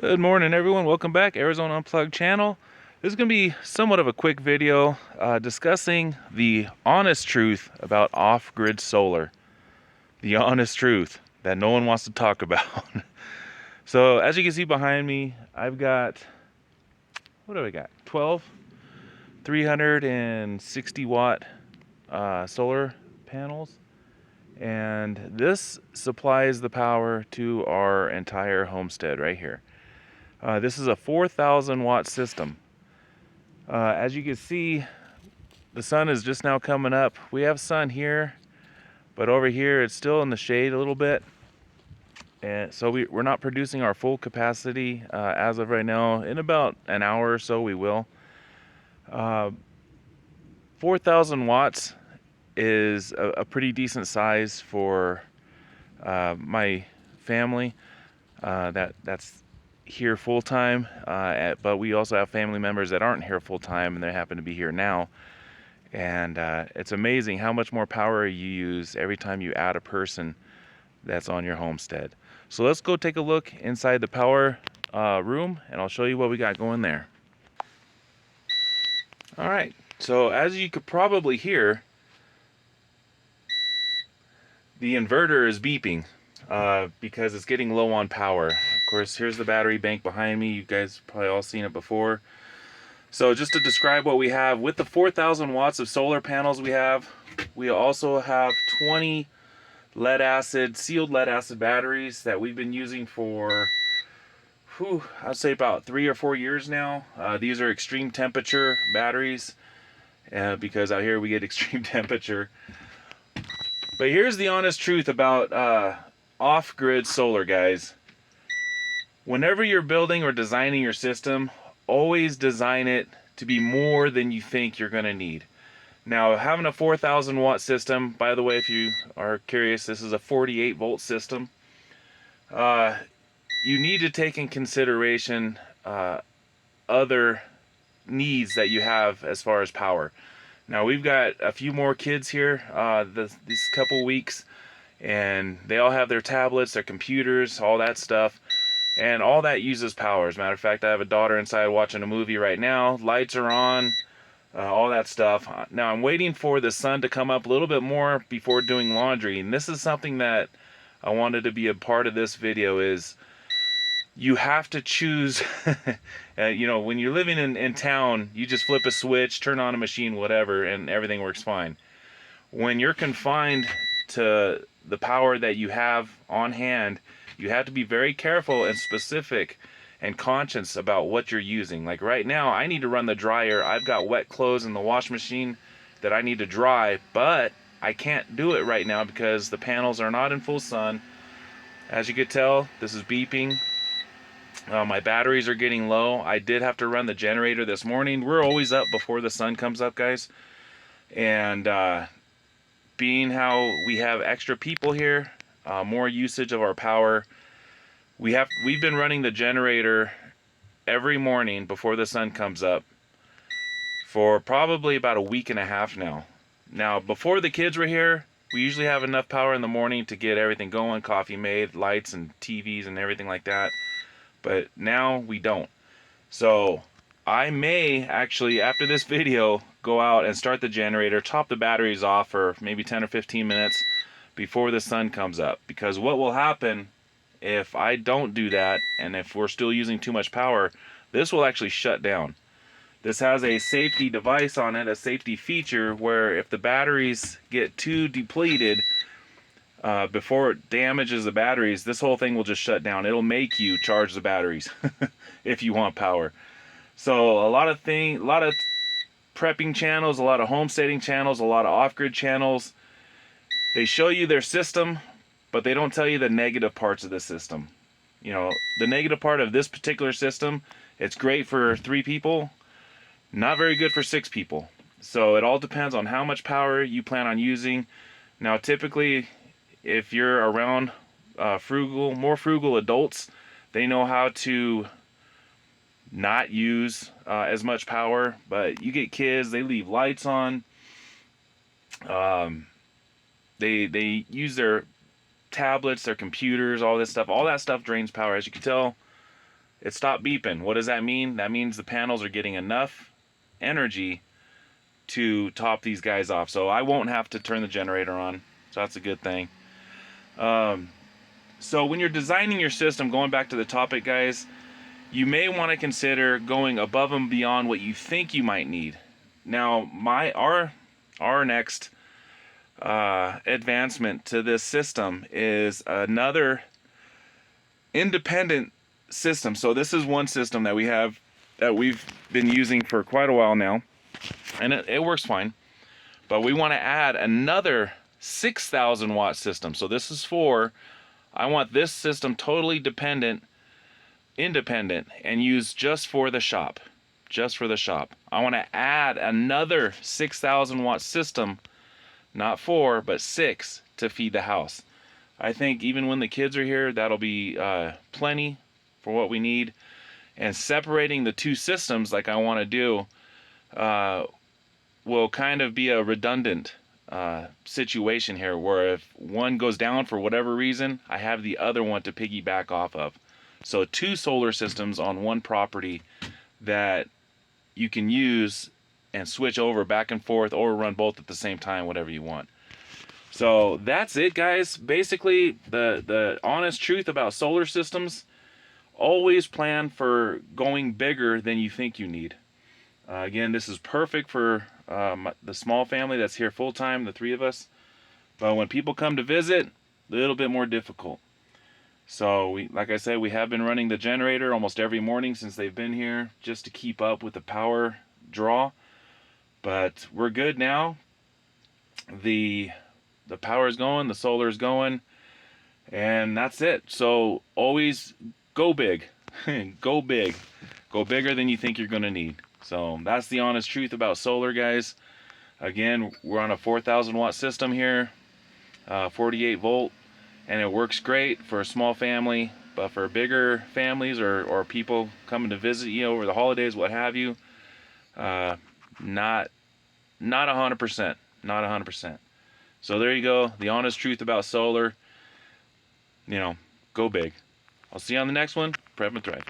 Good morning, everyone. Welcome back, Arizona Unplugged channel. This is going to be somewhat of a quick video discussing the honest truth about off-grid solar. The honest truth that no one wants to talk about. So, as you can see behind me, I've got, what do I got? 12 360 watt solar panels. And this supplies the power to our entire homestead right here. This is a 4,000 watt system. As you can see, the sun is just now coming up. We have sun here, but over here it's still in the shade a little bit. And so we're not producing our full capacity as of right now. In about an hour or so we will. 4,000 watts is a pretty decent size for my family that's here full-time, but we also have family members that aren't here full-time and they happen to be here now. And it's amazing how much more power you use every time you add a person that's on your homestead. So let's go take a look inside the power room and I'll show you what we got going there. Alright, so as you could probably hear, the inverter is beeping because it's getting low on power. Of course, here's the battery bank behind me. You guys probably all seen it before. So just to describe what we have, with the 4,000 watts of solar panels we also have 20 lead acid, sealed lead acid batteries that we've been using for, I'd say about 3 or 4 years now. These are extreme temperature batteries because out here we get extreme temperature. But here's the honest truth about off-grid solar, guys. Whenever you're building or designing your system, always design it to be more than you think you're going to need. Now, having a 4,000 watt system, by the way, if you are curious, this is a 48 volt system. You need to take in consideration other needs that you have as far as power. Now, we've got a few more kids here these couple weeks, and they all have their tablets, their computers, all that stuff. And all that uses power. As a matter of fact, I have a daughter inside watching a movie right now. Lights are on, all that stuff. Now I'm waiting for the sun to come up a little bit more before doing laundry. And this is something that I wanted to be a part of this video is you have to choose, you know, when you're living in town, you just flip a switch, turn on a machine, whatever, and everything works fine. When you're confined to the power that you have on hand, you have to be very careful and specific and conscious about what you're using. Like right now, I need to run the dryer. I've got wet clothes in the wash machine that I need to dry, but I can't do it right now because the panels are not in full sun. As you could tell, this is beeping. My batteries are getting low. I did have to run the generator this morning. We're always up before the sun comes up, guys. And being how we have extra people here, more usage of our power, we've been running the generator every morning before the sun comes up for probably about a week and a half now. Now, before the kids were here, we usually have enough power in the morning to get everything going, coffee made, lights and TVs and everything like that. But now we don't. So I may actually, after this video, go out and start the generator, top the batteries off for maybe 10 or 15 minutes before the sun comes up. Because what will happen if I don't do that, and if we're still using too much power, this will actually shut down. This has a safety device on it, a safety feature, where if the batteries get too depleted, before it damages the batteries, this whole thing will just shut down. It'll make you charge the batteries if you want power. So a lot of prepping channels, a lot of homesteading channels, a lot of off-grid channels, they show you their system, but they don't tell you the negative parts of the system. You know, the negative part of this particular system, it's great for 3 people, not very good for 6 people. So it all depends on how much power you plan on using. Now, typically, if you're around more frugal adults, they know how to not use as much power. But you get kids, they leave lights on. They use their tablets, their computers, all this stuff. All that stuff drains power. As you can tell, it stopped beeping. What does that mean? That means the panels are getting enough energy to top these guys off. So I won't have to turn the generator on. So that's a good thing. So when you're designing your system, going back to the topic, guys, you may want to consider going above and beyond what you think you might need. Now, our next advancement to this system is another independent system. So this is one system that we've been using for quite a while now, and it works fine. But we want to add another 6,000 watt system. So this is I want this system totally independent, and used just for the shop. Just for the shop. I want to add another 6,000 watt system, not 4, but 6, to feed the house. I think even when the kids are here, that'll be plenty for what we need. And separating the two systems like I want to do will kind of be a redundant situation here, where if one goes down for whatever reason, I have the other one to piggyback off of. So 2 solar systems on one property that you can use and switch over back and forth, or run both at the same time, whatever you want. So that's it, guys. Basically, the honest truth about solar systems: always plan for going bigger than you think you need. Again, this is perfect for the small family that's here full time, the 3 of us. But when people come to visit, a little bit more difficult. So like I said, we have been running the generator almost every morning since they've been here, just to keep up with the power draw. But we're good now. The power is going, the solar is going, and that's it. So always go big. Go big. Go bigger than you think you're going to need. So that's the honest truth about solar, guys. Again, we're on a 4,000 watt system here, 48 volt, and it works great for a small family. But for bigger families, or people coming to visit you over the holidays, what have you, not 100%. Not 100%. So there you go. The honest truth about solar. Go big. I'll see you on the next one. Prep and Thrive.